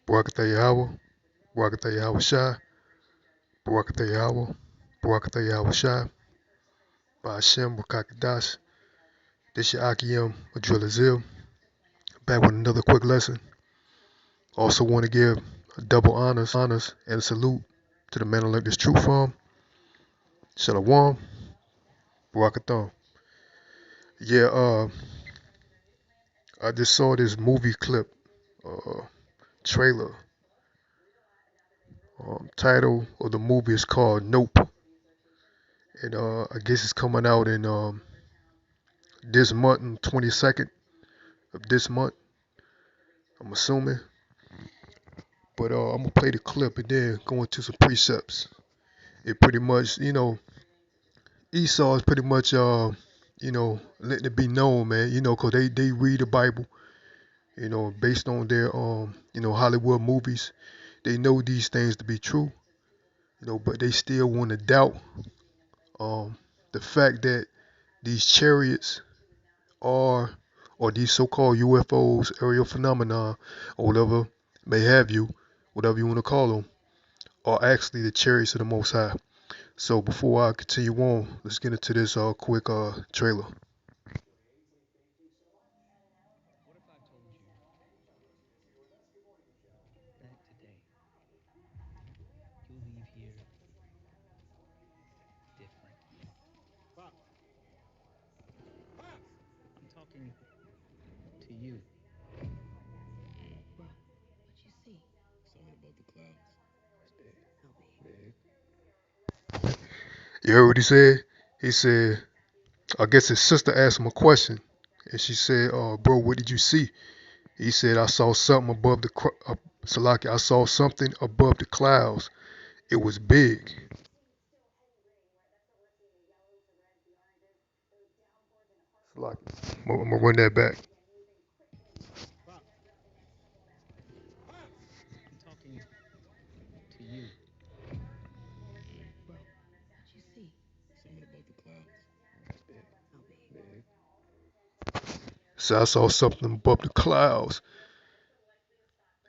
Barakatah Yahweh, Barakatah Yahweh Shai, Barakatah Yahweh, Barakatah Yahweh Shai, Ba'ashem Wakakadash. This your Akim, Adrilazil, back with another quick lesson. Also want to give a double honors and a salute to the man who learned this truth from, Shalom, Barakathon. Yeah, I just saw this movie clip, uh, trailer. Title of the movie is called Nope. And I guess it's coming out in this month, on 22nd of this month, I'm assuming. But I'm gonna play the clip and then go into some precepts. It pretty much, Esau is pretty much, letting it be known, man. Cause they read the Bible, based on their, Hollywood movies. They know these things to be true, but they still want to doubt um, the fact that these chariots are, or these so-called UFOs, aerial phenomena, or whatever may have you, whatever you want to call them, are actually the chariots of the Most High. So before I continue on, let's get into this quick trailer. You heard what he said? He said, I guess his sister asked him a question, and she said, "Bro, what did you see?" He said, "I saw something above the Salaki. I saw something above the clouds. It was big." Salaki. I'm gonna run that back. So I saw something above the clouds.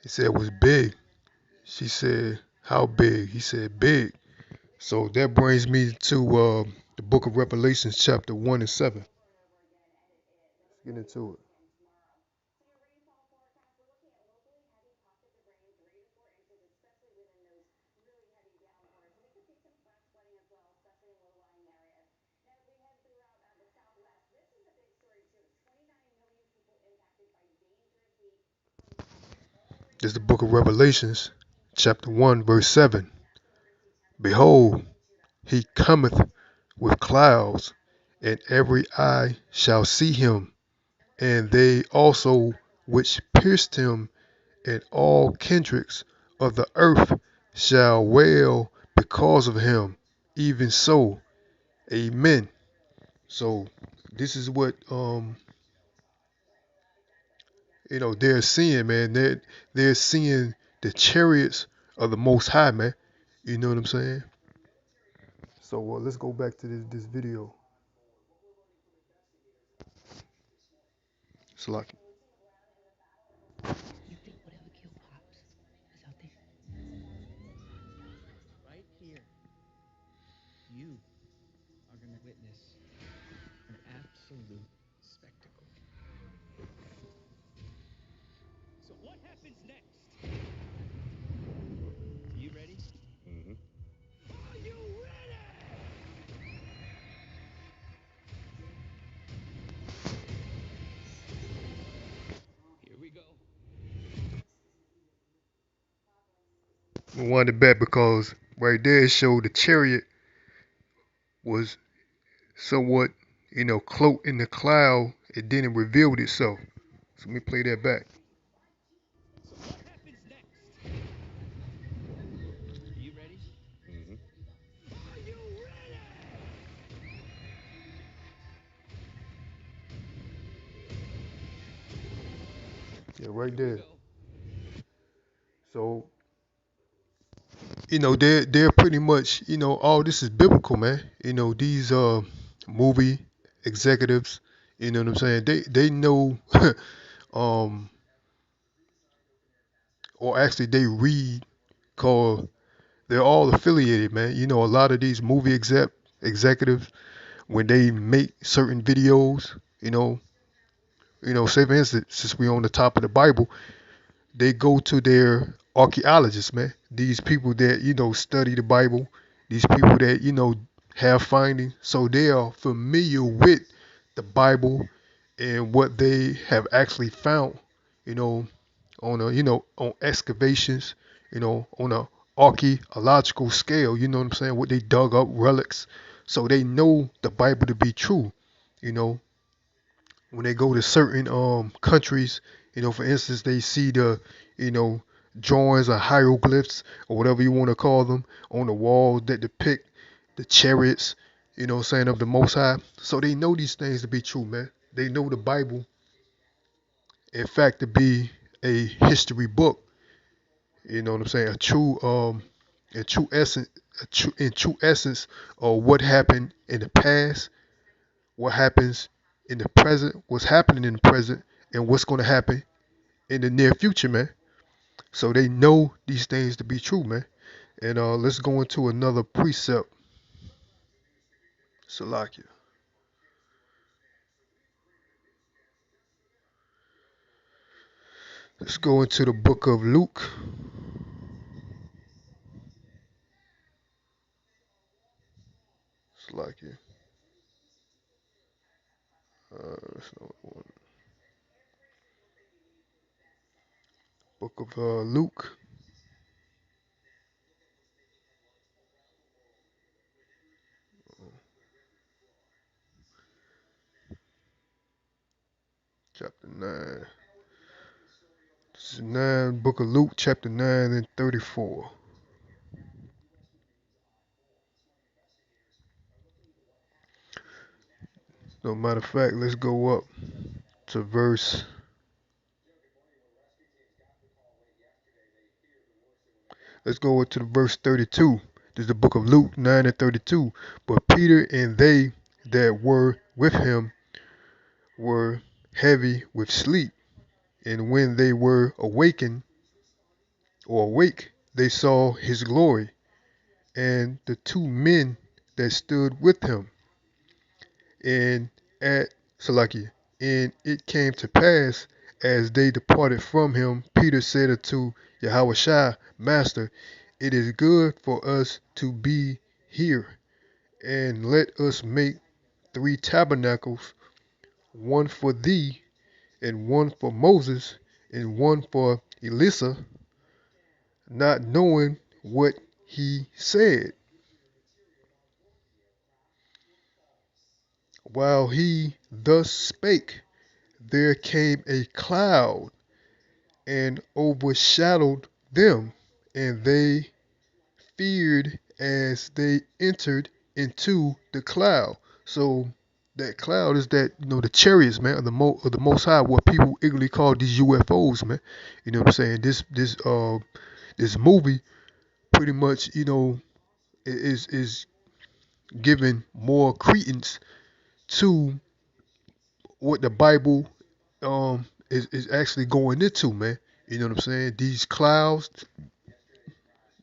He said it was big. She said, "How big?" He said, "Big." So that brings me to the book of Revelations, chapter 1 and 7. Let's get into it. This is the book of Revelations, chapter 1, verse 7. Behold, he cometh with clouds, and every eye shall see him, and they also which pierced him, and all kindreds of the earth shall wail because of him. Even so, amen. So this is what they're seeing, man. They're seeing the chariots of the Most High, man. You know what I'm saying? So let's go back to this video. It's like, we wanted it back because right there it showed the chariot was somewhat, cloaked in the cloud. It didn't reveal itself. So let me play that back. Yeah, right there. So, they're pretty much, all this is biblical, man. These movie executives, you know what I'm saying? They know um or actually they read, cause they're all affiliated, man. You know, a lot of these movie executives, when they make certain videos, say for instance, since we on the top of the Bible, they go to their archaeologists, man. These people that, study the Bible, these people that, have findings. So they are familiar with the Bible and what they have actually found, you know, on excavations, on a archaeological scale, you know what I'm saying? What they dug up relics. So they know the Bible to be true, you know, when they go to certain countries, for instance, they see the you know drawings or hieroglyphs or whatever you want to call them on the walls that depict the chariots, saying of the Most High. So they know these things to be true, man. They know the Bible, in fact, to be a history book. You know what I'm saying? In true essence, in true essence of what happened in the past, what happens in the present, what's happening in the present, and what's going to happen in the near future, man. So they know these things to be true, man. And let's go into another precept, Salakia. Let's go into the book of Luke, Salakia. That's not one. Book of Luke, chapter 9. This is 9, book of Luke, chapter 9 and 34. No matter of fact, let's go up to verse. Let's go to the verse 32. This is the book of Luke 9 and 32. But Peter and they that were with him were heavy with sleep. And when they were awakened or awake, they saw his glory and the two men that stood with him. And at Salakia, and it came to pass as they departed from him, Peter said unto Yahushua, Master, it is good for us to be here, and let us make 3 tabernacles, one for thee, and one for Moses, and one for Elisa, not knowing what he said. While he thus spake, there came a cloud and overshadowed them, and they feared as they entered into the cloud. So that cloud is that the chariots, man, of the Most High, what people eagerly call these UFOs, man. You know what I'm saying? This movie pretty much is giving more credence to what the Bible is actually going into, man. You know what I'm saying? These clouds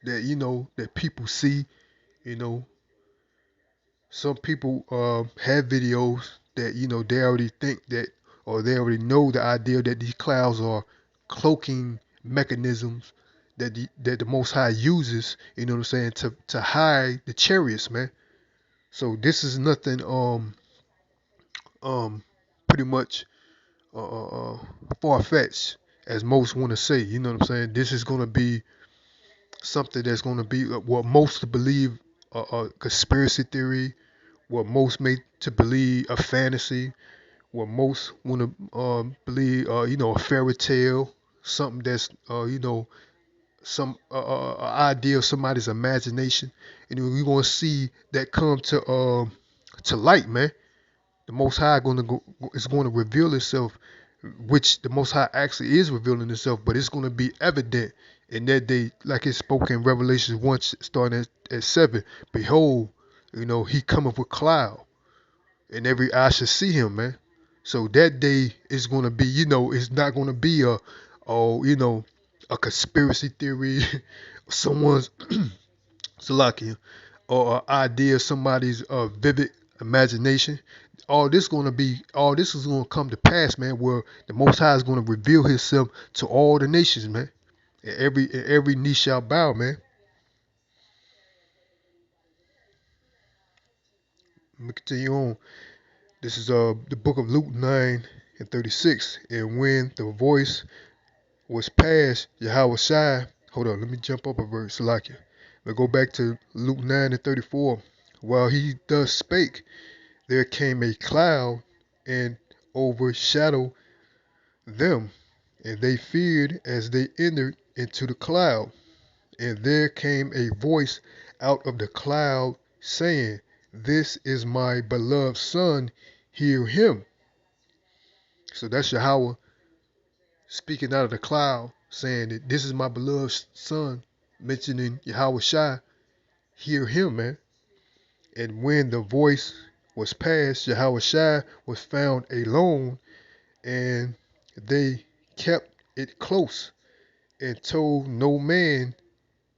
that that people see, you know, some people have videos that they already think that, or they already know the idea that these clouds are cloaking mechanisms that the Most High uses, you know what I'm saying, to hide the chariots, man. So this is nothing pretty much far fetched as most want to say. You know what I'm saying? This is gonna be something that's gonna be what most believe a conspiracy theory, what most make to believe a fantasy, what most want to believe a fairy tale, something that's some idea of somebody's imagination. And we're gonna see that come to light, man. The Most High is going to reveal itself, which the Most High actually is revealing itself, but it's going to be evident in that day, like it spoke in Revelation 1, starting at 7. Behold, he cometh with cloud, and every eye shall see him, man. So that day is going to be, it's not going to be a conspiracy theory, someone's Salakia, or an idea of somebody's vivid imagination. All this is gonna come to pass, man. Where the Most High is gonna reveal Himself to all the nations, man. And every knee shall bow, man. Let me continue on. This is the book of Luke 9:36. And when the voice was past, Yahweh Shai. Hold on, let me jump up a verse, Salakia. We go back to Luke 9:34. While he thus spake, there came a cloud and overshadowed them, and they feared as they entered into the cloud. And there came a voice out of the cloud, saying, This is my beloved Son, hear him. So that's Yahweh speaking out of the cloud, saying that this is my beloved Son, mentioning Yahweh Shai, hear him, man. And when the voice was past, Yahweh Shai was found alone, and they kept it close and told no man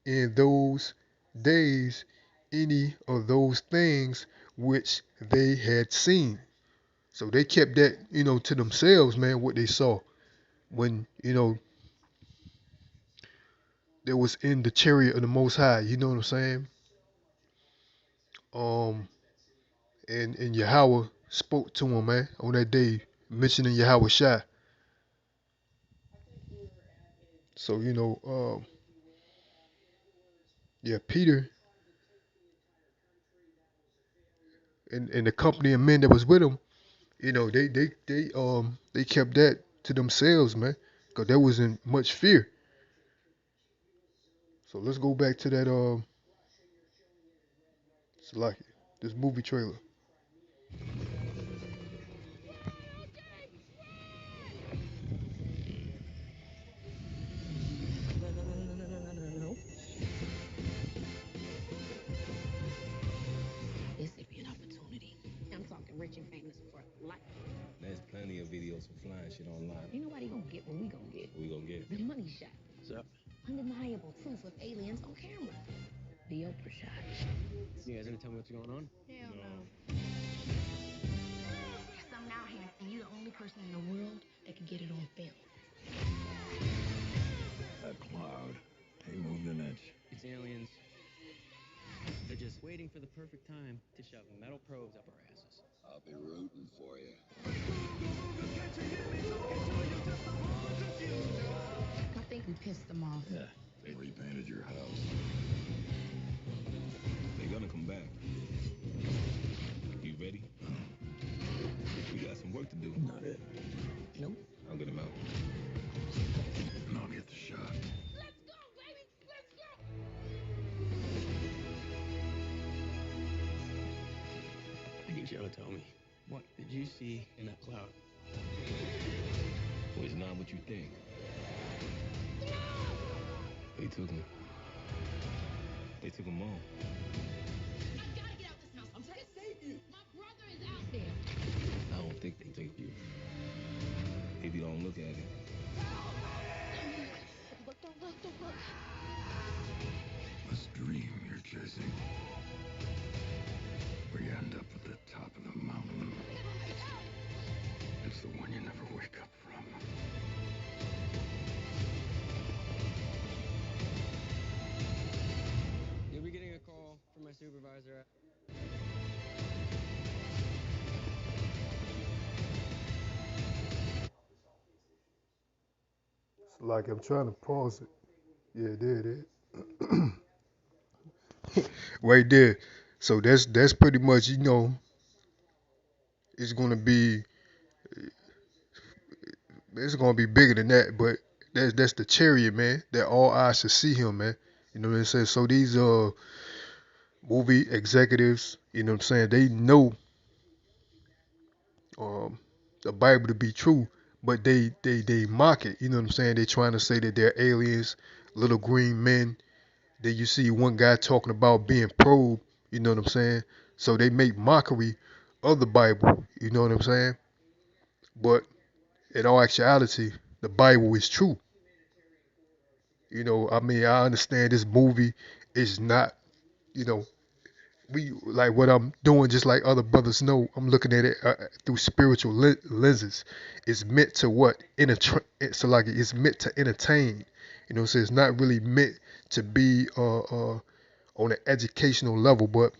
in those days any of those things which they had seen. So they kept that, to themselves, man, what they saw when, they was in the chariot of the Most High. You know what I'm saying? Um, and Yahweh spoke to him, man, on that day, mentioning Yahweh Shai. So, yeah, Peter and the company of men that was with him, they kept that to themselves, man, because there wasn't much fear. So let's go back to that Salaki, this movie trailer. This would be an opportunity. I'm talking rich and famous for life. There's plenty of videos of flying shit online. Ain't nobody gonna get what we gonna get. What we gonna get? The money shot. So, Undeniable proof of aliens on camera. The Oprah shot. you guys gonna tell me what's going on? Hell no. There's something out here, and you're the only person in the world that can get it on film. That cloud, he moved an inch. It's aliens. They're just waiting for the perfect time to shove metal probes up our asses. I'll be rooting for you. I think we pissed them off. Yeah, they repainted your house. They're gonna come back. You ready? We got some work to do. Not it. Nope. I'll get him out. And I'll get the shot. Let's go, baby! Let's go! I need y'all to tell me, what did you see in that cloud? Well, it's not what you think. They took him. They took him on. I gotta get out this house. I'm trying to save you. My brother is out there. I don't think they took you. If you don't look at it. Look, don't look, don't look. This dream you're chasing, where you end up at the top of the mountain. It's the one you never wake up from. You'll be getting a call from my supervisor. Salaki, I'm trying to pause it. Yeah, there it is. Right there. So that's pretty much, it's gonna be it's gonna be bigger than that, but that's the chariot, man. That all eyes should see him, man. You know what I'm saying? So these movie executives, you know what I'm saying, they know um the Bible to be true, but they mock it, you know what I'm saying? They trying to say that they're aliens, little green men. Then you see one guy talking about being probed, you know what I'm saying? So they make mockery of the Bible, you know what I'm saying? But in all actuality, the Bible is true. I mean, I understand this movie is not, you know, we like what I'm doing, just like other brothers know. I'm looking at it through spiritual lenses. It's meant to what? So like it's meant to entertain. So it's not really meant to be on an educational level, but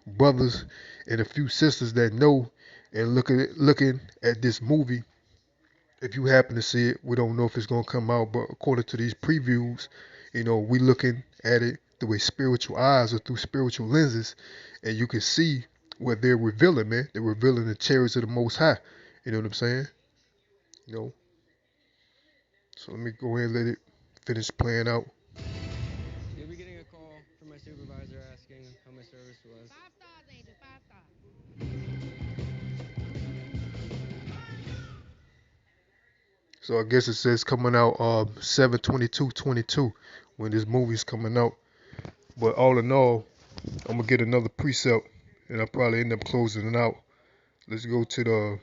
brothers and a few sisters that know and looking at this movie, if you happen to see it, we don't know if it's gonna come out, but according to these previews, we looking at it through a spiritual eyes or through spiritual lenses, and you can see what they're revealing, man. They're revealing the chariots of the Most High. You know what I'm saying? You know. So let me go ahead and let it finish playing out. You'll be getting a call from my supervisor asking how my service was. 5 stars, Angel. 5 stars. So I guess it says coming out 7/22/22 when this movie's coming out. But all in all, I'm gonna get another precept, and I'll probably end up closing it out. Let's go to the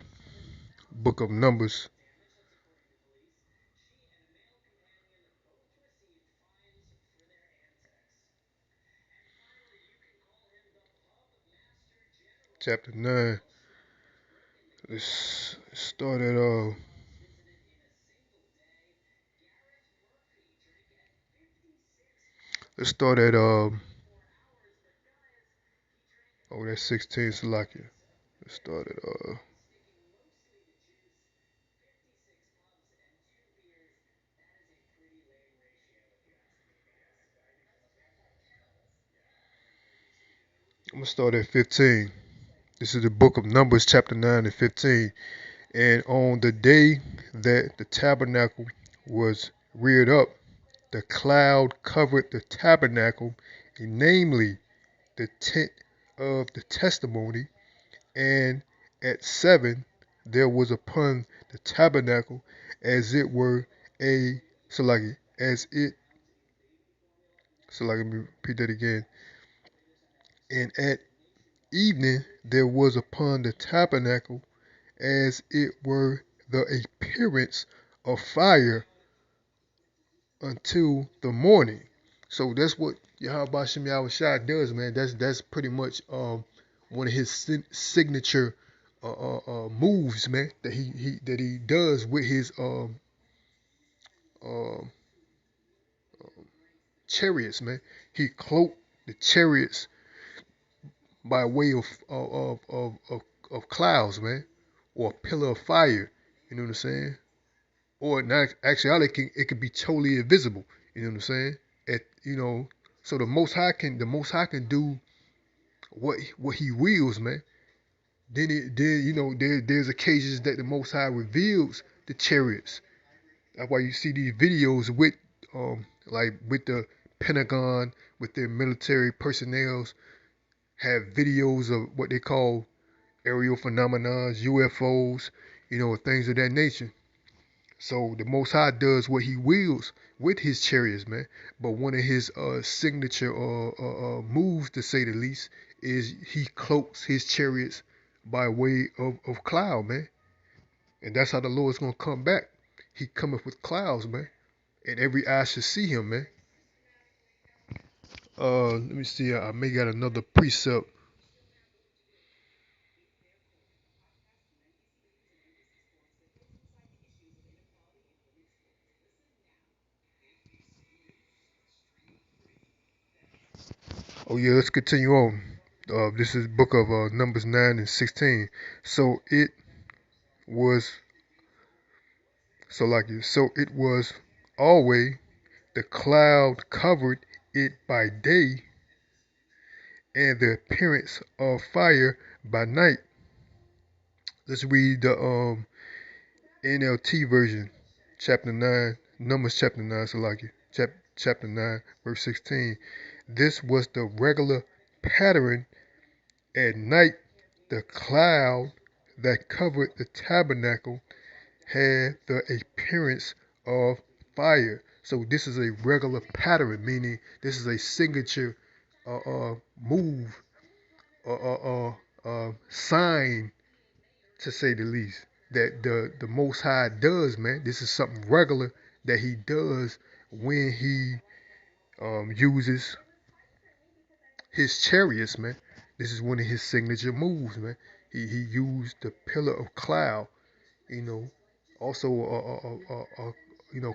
book of Numbers, chapter 9. Let's start at let's start at oh, that's 16 Salakia. Let's start at I'm gonna start at 15. This is the book of Numbers, chapter 9 and 15. And on the day that the tabernacle was reared up, the cloud covered the tabernacle, namely the tent of the testimony, and at 7 there was upon the tabernacle as it were a Salagi, as it Salagi, let me repeat that again. And at evening there was upon the tabernacle as it were the appearance of fire until the morning. So that's what Yahweh Shem Shai does, man. That's pretty much one of his signature moves, man. That he does with his um chariots, man. He cloaked the chariots by way of clouds, man, or a pillar of fire. You know what I'm saying? Or not, actually, it can be totally invisible. You know what I'm saying? So the Most High can do what He wills, man. There's occasions that the Most High reveals the chariots. That's why you see these videos with like with the Pentagon, with their military personnel, have videos of what they call aerial phenomena, UFOs, things of that nature. So the Most High does what He wills with His chariots, man. But one of His signature moves, to say the least, is He cloaks His chariots by way of cloud, man. And that's how the Lord's gonna come back. He cometh with clouds, man, and every eye should see Him, man. Let me see. I may got another precept. Oh yeah, let's continue on. This is book of Numbers 9 and 16. So it was so it was always the cloud covered it by day, and the appearance of fire by night. Let's read the NLT version, chapter 9, Numbers chapter 9, chapter 9, verse 16. This was the regular pattern at night. The cloud that covered the tabernacle had the appearance of fire. So this is a regular pattern, meaning this is a signature move, sign, to say the least, that the Most High does, man. This is something regular that he does when he uses his chariots, man. This is one of his signature moves, man. He used the pillar of cloud, you know, also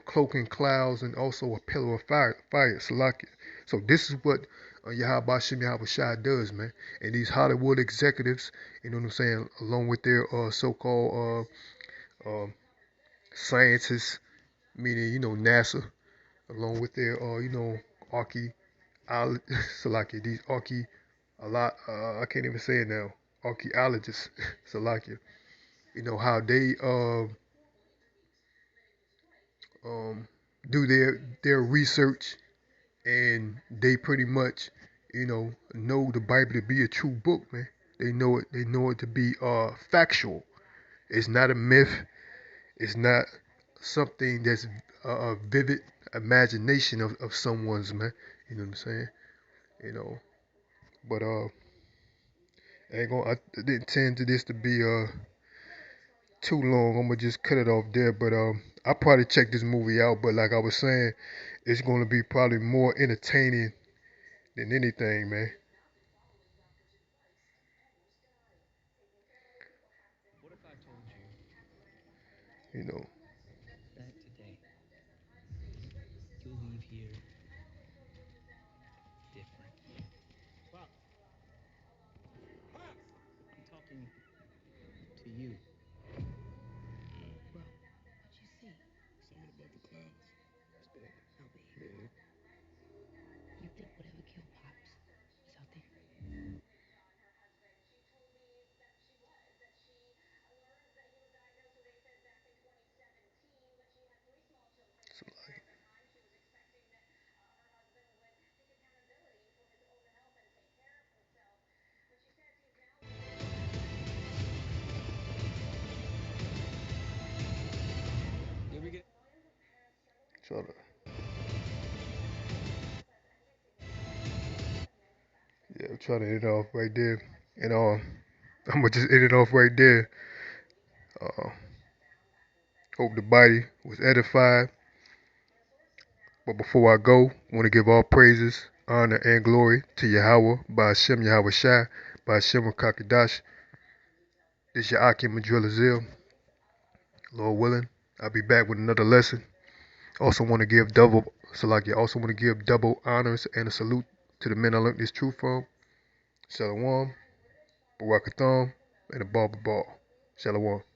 cloaking clouds and also a pillar of fire, Salakia. So this is what Yahweh Shem Yahweh Shai does, man. And these Hollywood executives, you know what I'm saying, along with their so-called scientists, meaning NASA, along with their archae, Salakia, these archae, a lot, I can't even say it now, archaeologists, Salakia. How they um, do their research, and they pretty much know the Bible to be a true book, man. They know it to be factual. It's not a myth. It's not something that's a vivid imagination of someone's, man. You know what I'm saying? You know, but I ain't gonna. I didn't intend to this to be too long. I'm gonna just cut it off there. But I'll probably check this movie out. But like I was saying, it's gonna be probably more entertaining than anything, man. What if I told you You know. that today you'll leave here different? Pops, I'm talking to you. Yeah, Bro, what you see? something above the clouds. It's big. How big? Big. You think whatever killed Pops is out there? Did we get Try to, yeah, try to end it off right there. And I'm gonna just end it off right there. Uh, hope the body was edified. But before I go, I want to give all praises, honor, and glory to Yahweh, by Hashem Yahweh Shai, by Hashem Kakadash. This is your Akim Madrilazil. Lord willing, I'll be back with another lesson. Also want to give double, Salaki, also want to give double honors and a salute to the men I learned this truth from. Shalom, Barakatham, and the Ball. Shalom.